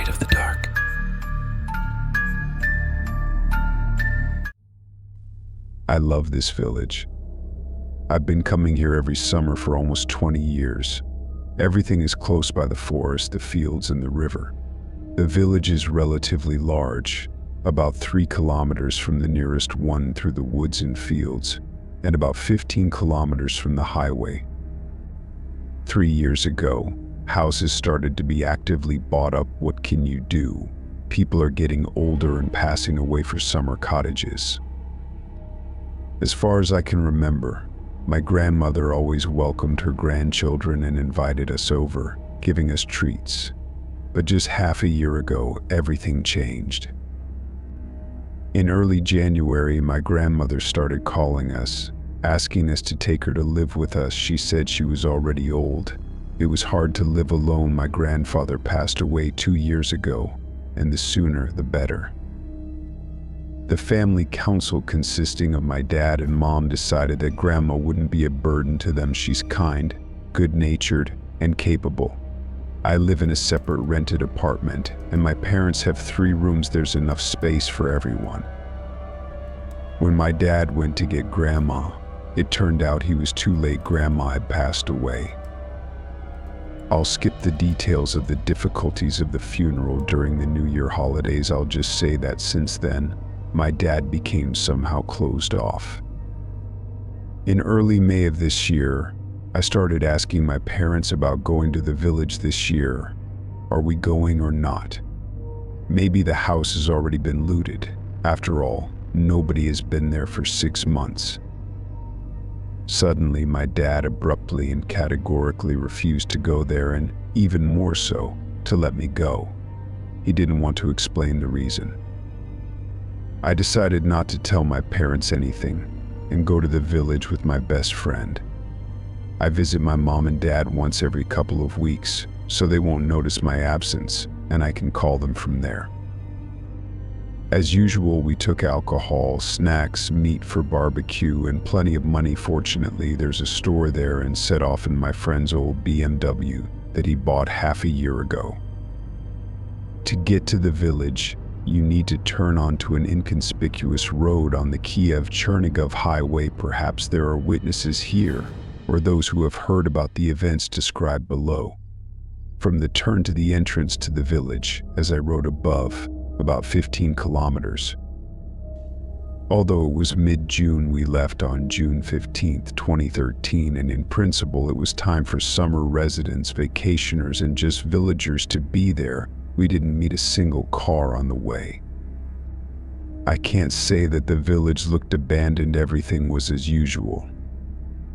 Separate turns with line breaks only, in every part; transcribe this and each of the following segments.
afraid of the dark.
I love this village. I've been coming here every summer for almost 20 years. Everything is close by the forest, the fields, and the river. The village is relatively large, about 3 kilometers from the nearest one through the woods and fields, and about 15 kilometers from the highway. 3 years ago, houses started to be actively bought up. What can you do? People are getting older and passing away for summer cottages. As far as I can remember, my grandmother always welcomed her grandchildren and invited us over, giving us treats. But just half a year ago, everything changed. In early January, my grandmother started calling us, asking us to take her to live with us. She said she was already old. It was hard to live alone. My grandfather passed away 2 years ago, and the sooner the better. The family council, consisting of my dad and mom, decided that grandma wouldn't be a burden to them. She's kind, good-natured, and capable. I live in a separate rented apartment, and my parents have 3 rooms. There's enough space for everyone. When my dad went to get grandma, it turned out he was too late. Grandma had passed away. I'll skip the details of the difficulties of the funeral during the New Year holidays. I'll just say that since then, my dad became somehow closed off. In early May of this year, I started asking my parents about going to the village this year. Are we going or not? Maybe the house has already been looted. After all, nobody has been there for 6 months. Suddenly, my dad abruptly and categorically refused to go there, and even more so, to let me go. He didn't want to explain the reason. I decided not to tell my parents anything and go to the village with my best friend. I visit my mom and dad once every couple of weeks, so they won't notice my absence, and I can call them from there. As usual, we took alcohol, snacks, meat for barbecue, and plenty of money. Fortunately, there's a store there, and set off in my friend's old BMW that he bought half a year ago. To get to the village, you need to turn onto an inconspicuous road on the Kiev-Chernigov highway. Perhaps there are witnesses here, or those who have heard about the events described below. From the turn to the entrance to the village, as I wrote above, about 15 kilometers. Although it was mid-June, we left on June 15, 2013, and in principle it was time for summer residents, vacationers, and just villagers to be there. We didn't meet a single car on the way. I can't say that the village looked abandoned. Everything was as usual.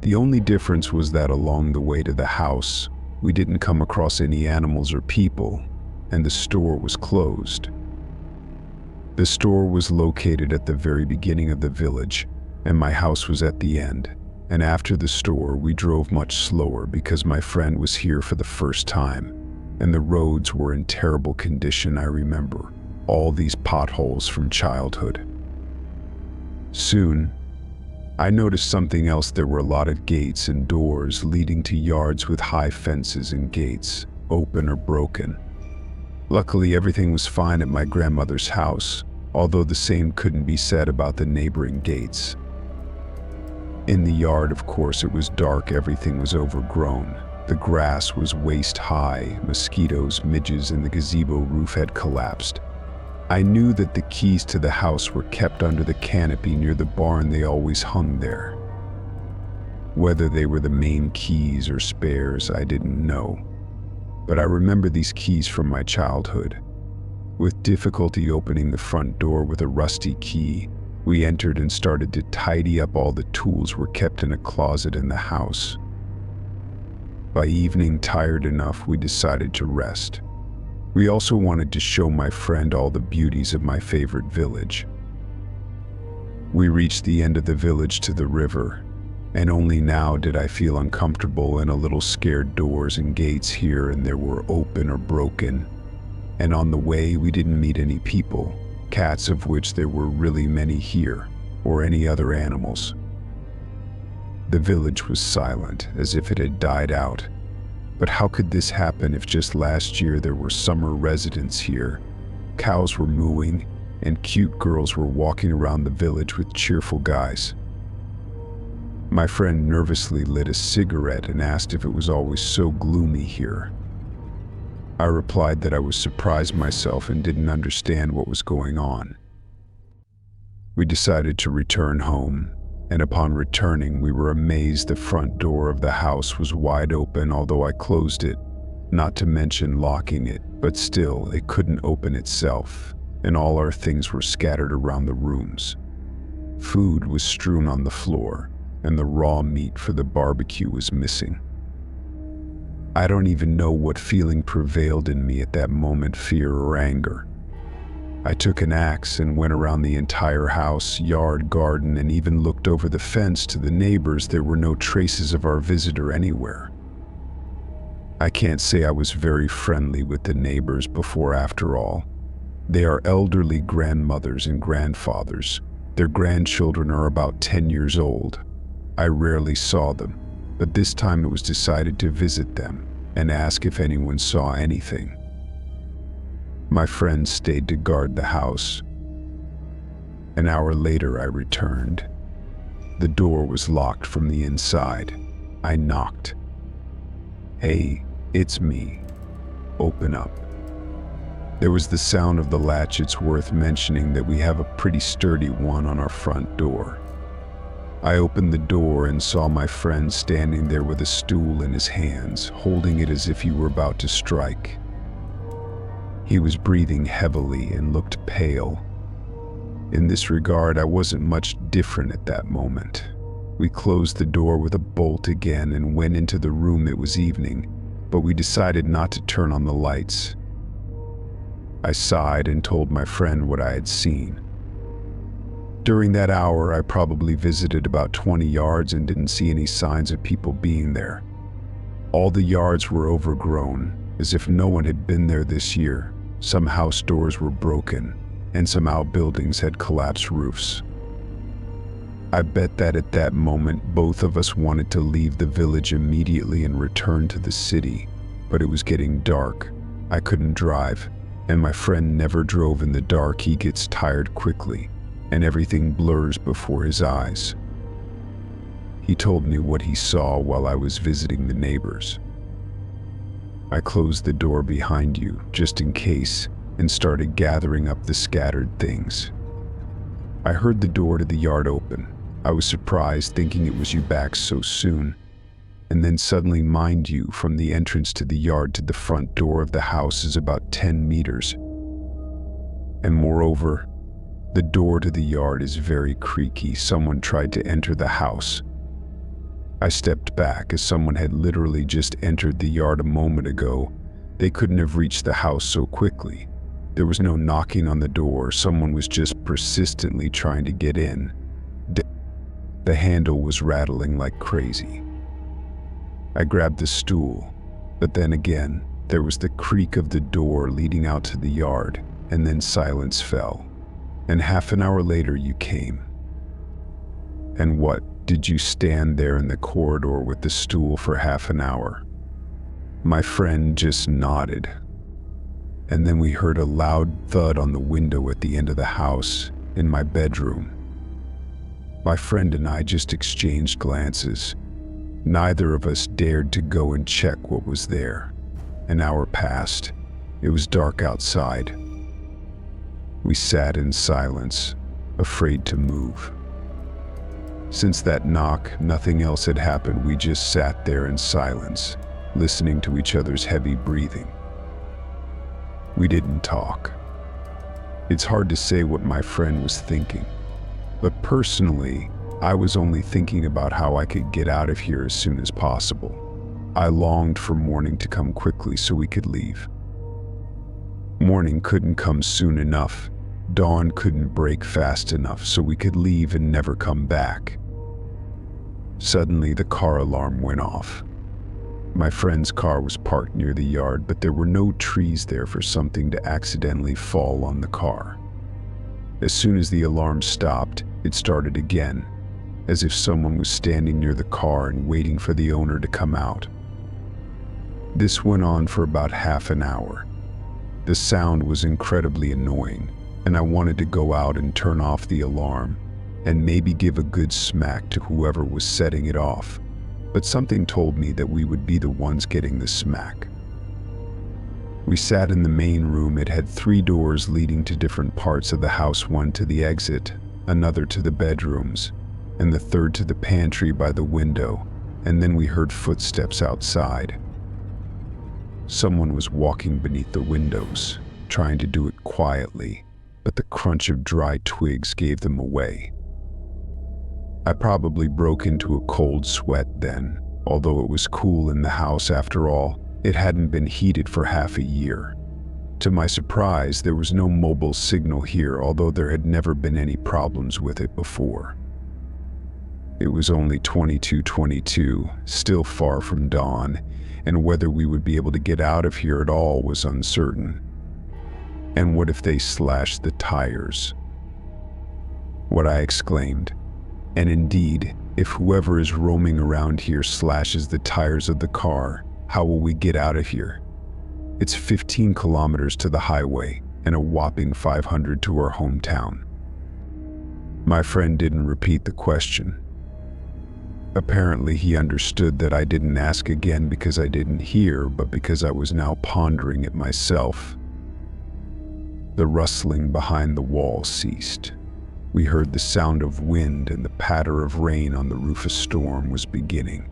The only difference was that along the way to the house, we didn't come across any animals or people, and the store was closed. The store was located at the very beginning of the village, and my house was at the end. And after the store, we drove much slower because my friend was here for the first time, and the roads were in terrible condition. I remember all these potholes from childhood. Soon, I noticed something else. There were a lot of gates and doors leading to yards with high fences and gates, open or broken. Luckily, everything was fine at my grandmother's house, although the same couldn't be said about the neighboring gates. In the yard, of course, it was dark. Everything was overgrown. The grass was waist-high, mosquitoes, midges, and the gazebo roof had collapsed. I knew that the keys to the house were kept under the canopy near the barn. They always hung there. Whether they were the main keys or spares, I didn't know. But I remember these keys from my childhood. With difficulty opening the front door with a rusty key, we entered and started to tidy up. All the tools were kept in a closet in the house. By evening, tired enough, we decided to rest. We also wanted to show my friend all the beauties of my favorite village. We reached the end of the village to the river, and only now did I feel uncomfortable and a little scared. Doors and gates here and there were open or broken, and on the way we didn't meet any people, cats, of which there were really many here, or any other animals. The village was silent, as if it had died out. But how could this happen if just last year there were summer residents here? Cows were mooing, and cute girls were walking around the village with cheerful guys. My friend nervously lit a cigarette and asked if it was always so gloomy here. I replied that I was surprised myself and didn't understand what was going on. We decided to return home, and upon returning, we were amazed the front door of the house was wide open, although I closed it, not to mention locking it, but still, it couldn't open itself, and all our things were scattered around the rooms. Food was strewn on the floor, and the raw meat for the barbecue was missing. I don't even know what feeling prevailed in me at that moment, fear or anger. I took an axe and went around the entire house, yard, garden, and even looked over the fence to the neighbors. There were no traces of our visitor anywhere. I can't say I was very friendly with the neighbors before, after all. They are elderly grandmothers and grandfathers. Their grandchildren are about 10 years old. I rarely saw them, but this time it was decided to visit them and ask if anyone saw anything. My friend stayed to guard the house. An hour later, I returned. The door was locked from the inside. I knocked. "Hey, it's me. Open up." There was the sound of the latch. It's worth mentioning that we have a pretty sturdy one on our front door. I opened the door and saw my friend standing there with a stool in his hands, holding it as if he were about to strike. He was breathing heavily and looked pale. In this regard, I wasn't much different at that moment. We closed the door with a bolt again and went into the room. It was evening, but we decided not to turn on the lights. I sighed and told my friend what I had seen. During that hour, I probably visited about 20 yards and didn't see any signs of people being there. All the yards were overgrown, as if no one had been there this year. Some house doors were broken, and some outbuildings had collapsed roofs. I bet that at that moment, both of us wanted to leave the village immediately and return to the city, but it was getting dark. I couldn't drive, and my friend never drove in the dark. He gets tired quickly, and everything blurs before his eyes. He told me what he saw while I was visiting the neighbors. I closed the door behind you, just in case, and started gathering up the scattered things. I heard the door to the yard open. I was surprised, thinking it was you back so soon. And then suddenly, mind you, from the entrance to the yard to the front door of the house is about 10 meters. And moreover, the door to the yard is very creaky. Someone tried to enter the house. I stepped back as someone had literally just entered the yard a moment ago. They couldn't have reached the house so quickly. There was no knocking on the door. Someone was just persistently trying to get in. The handle was rattling like crazy. I grabbed the stool, but then again, there was the creak of the door leading out to the yard, and then silence fell. And half an hour later, you came. And what? Did you stand there in the corridor with the stool for half an hour? My friend just nodded. And then we heard a loud thud on the window at the end of the house, in my bedroom. My friend and I just exchanged glances. Neither of us dared to go and check what was there. An hour passed. It was dark outside. We sat in silence, afraid to move. Since that knock, nothing else had happened. We just sat there in silence, listening to each other's heavy breathing. We didn't talk. It's hard to say what my friend was thinking, but personally, I was only thinking about how I could get out of here as soon as possible. I longed for morning to come quickly so we could leave. Morning couldn't come soon enough. Dawn couldn't break fast enough so we could leave and never come back. Suddenly, the car alarm went off. My friend's car was parked near the yard, but there were no trees there for something to accidentally fall on the car. As soon as the alarm stopped, it started again, as if someone was standing near the car and waiting for the owner to come out. This went on for about half an hour. The sound was incredibly annoying, and I wanted to go out and turn off the alarm and maybe give a good smack to whoever was setting it off, but something told me that we would be the ones getting the smack. We sat in the main room. It had 3 doors leading to different parts of the house, one to the exit, another to the bedrooms, and the third to the pantry by the window, and then we heard footsteps outside. Someone was walking beneath the windows, trying to do it quietly, but the crunch of dry twigs gave them away. I probably broke into a cold sweat then, although it was cool in the house after all. It hadn't been heated for half a year. To my surprise, there was no mobile signal here, although there had never been any problems with it before. It was only 22:22, still far from dawn, and whether we would be able to get out of here at all was uncertain. And what if they slashed the tires? What I exclaimed. And indeed, if whoever is roaming around here slashes the tires of the car, how will we get out of here? It's 15 kilometers to the highway and a whopping 500 to our hometown. My friend didn't repeat the question. Apparently, he understood that I didn't ask again because I didn't hear, but because I was now pondering it myself. The rustling behind the wall ceased. We heard the sound of wind, and the patter of rain on the roof. A storm was beginning.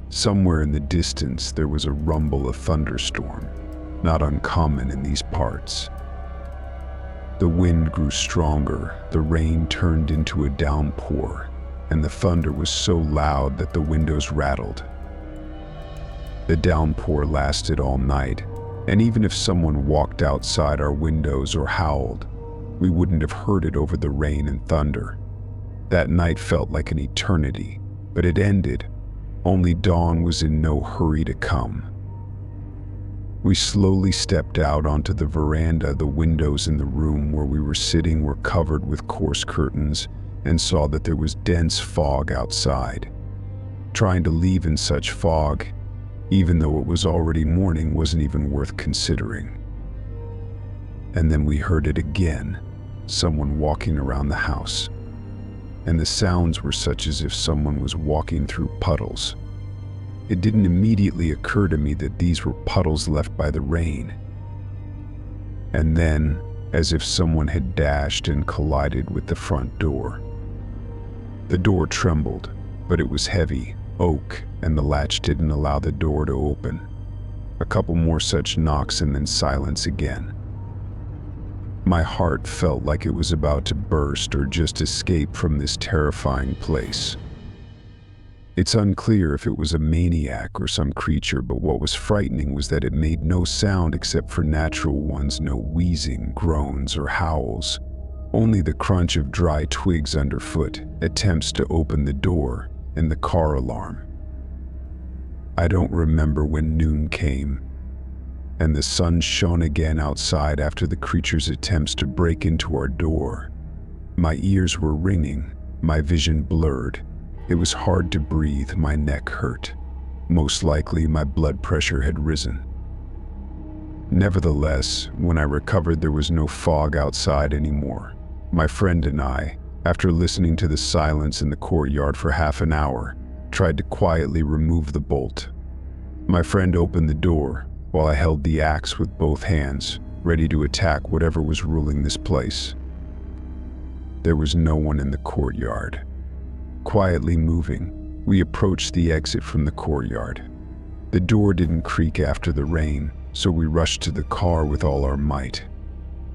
Somewhere in the distance, there was a rumble of thunderstorm, not uncommon in these parts. The wind grew stronger, the rain turned into a downpour, and the thunder was so loud that the windows rattled. The downpour lasted all night, and even if someone walked outside our windows or howled, we wouldn't have heard it over the rain and thunder. That night felt like an eternity, but it ended. Only dawn was in no hurry to come. We slowly stepped out onto the veranda. The windows in the room where we were sitting were covered with coarse curtains, and saw that there was dense fog outside. Trying to leave in such fog, even though it was already morning, wasn't even worth considering. And then we heard it again, someone walking around the house. And the sounds were such as if someone was walking through puddles. It didn't immediately occur to me that these were puddles left by the rain. And then, as if someone had dashed and collided with the front door. The door trembled, but it was heavy, oak, and the latch didn't allow the door to open. A couple more such knocks and then silence again. My heart felt like it was about to burst or just escape from this terrifying place. It's unclear if it was a maniac or some creature, but what was frightening was that it made no sound except for natural ones, no wheezing, groans, or howls. Only the crunch of dry twigs underfoot, attempts to open the door, and the car alarm. I don't remember when noon came, and the sun shone again outside after the creature's attempts to break into our door. My ears were ringing, my vision blurred. It was hard to breathe, my neck hurt. Most likely my blood pressure had risen. Nevertheless, when I recovered, there was no fog outside anymore. My friend and I, after listening to the silence in the courtyard for half an hour, tried to quietly remove the bolt. My friend opened the door, while I held the axe with both hands, ready to attack whatever was ruling this place. There was no one in the courtyard. Quietly moving, we approached the exit from the courtyard. The door didn't creak after the rain, so we rushed to the car with all our might.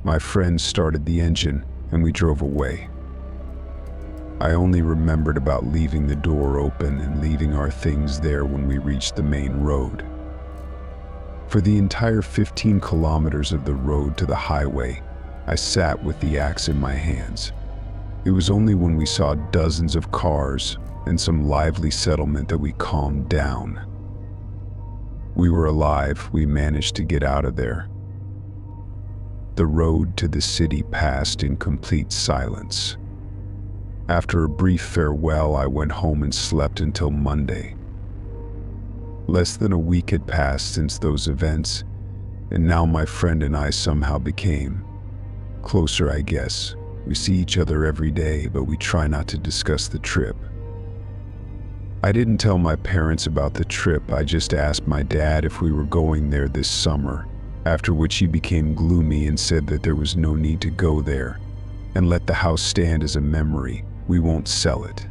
My friend started the engine, and we drove away. I only remembered about leaving the door open and leaving our things there when we reached the main road. For the entire 15 kilometers of the road to the highway, I sat with the axe in my hands. It was only when we saw dozens of cars and some lively settlement that we calmed down. We were alive. We managed to get out of there. The road to the city passed in complete silence. After a brief farewell, I went home and slept until Monday. Less than a week had passed since those events, and now my friend and I somehow became closer, I guess. We see each other every day, but we try not to discuss the trip. I didn't tell my parents about the trip. I just asked my dad if we were going there this summer, after which he became gloomy and said that there was no need to go there, and let the house stand as a memory. We won't sell it.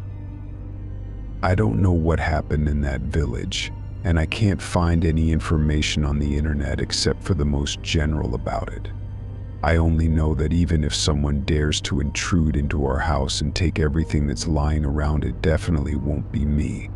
I don't know what happened in that village, and I can't find any information on the internet except for the most general about it. I only know that even if someone dares to intrude into our house and take everything that's lying around, it definitely won't be me.